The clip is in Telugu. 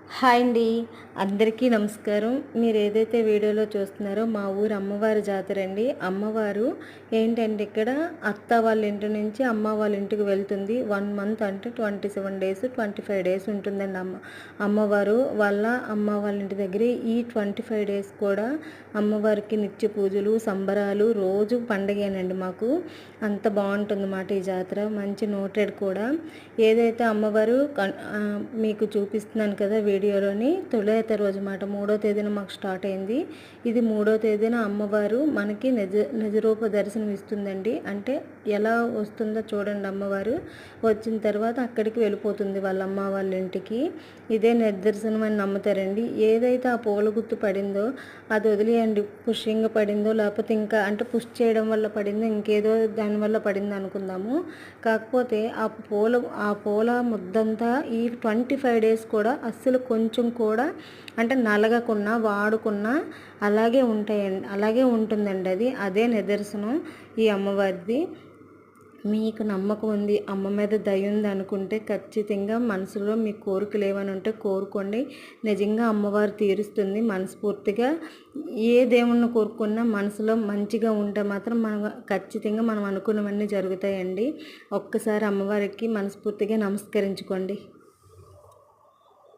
హాయ్ అండి, అందరికీ నమస్కారం. మీరు ఏదైతే వీడియోలో చూస్తున్నారో మా ఊరు అమ్మవారి జాతర అండి. అమ్మవారు ఏంటంటే ఇక్కడ అత్త వాళ్ళ ఇంటి నుంచి అమ్మ వాళ్ళ ఇంటికి వెళ్తుంది. 1 మంత్ అంటే 27 డేస్ 25 డేస్ ఉంటుందండి. అమ్మవారు వాళ్ళ అమ్మ వాళ్ళ ఇంటి దగ్గర ఈ 25 డేస్ కూడా అమ్మవారికి నిత్య పూజలు సంబరాలు, రోజు పండగేనండి. మాకు అంత బాగుంటుందన్నమాట ఈ జాతర. మంచి నోటెడ్ కూడా. ఏదైతే అమ్మవారు మీకు చూపిస్తున్నాను కదా వీడియోలోని, తొలిత రోజు మాట 3వ తేదీన మాకు స్టార్ట్ అయింది. ఇది 3వ తేదీన అమ్మవారు మనకి నిజరూప దర్శనం ఇస్తుందండి. అంటే ఎలా వస్తుందో చూడండి. అమ్మవారు వచ్చిన తర్వాత అక్కడికి వెళ్ళిపోతుంది వాళ్ళ అమ్మ వాళ్ళ ఇంటికి. ఇదే నిదర్శనం అని నమ్ముతారండి. ఏదైతే ఆ పూల గుర్తు పడిందో అది వదిలేయండి. పుష్యంగా పడిందో లేకపోతే ఇంకా అంటే పుష్ చేయడం వల్ల పడిందో ఇంకేదో దానివల్ల పడింది అనుకుందాము. కాకపోతే ఆ పూల ముద్దంతా ఈ 25 డేస్ కూడా అస్సలు కొంచెం కూడా అంటే నలగకుండా వాడుకున్నా అలాగే ఉంటాయండి, అలాగే ఉంటుందండి. అదే నిదర్శనం ఈ అమ్మవారిది. మీకు నమ్మకం ఉంది, అమ్మ మీద దయ ఉంది అనుకుంటే ఖచ్చితంగా మనసులో మీ కోరికలు ఏమైనా ఉంటే కోరుకోండి. నిజంగా అమ్మవారు తీరుస్తుంది. మనస్ఫూర్తిగా ఏ దేవుణ్ణి కోరుకున్నా మనసులో మంచిగా ఉంటే మాత్రం ఖచ్చితంగా మనం అనుకున్నవన్నీ జరుగుతాయండి. ఒక్కసారి అమ్మవారికి మనస్ఫూర్తిగా నమస్కరించుకోండి.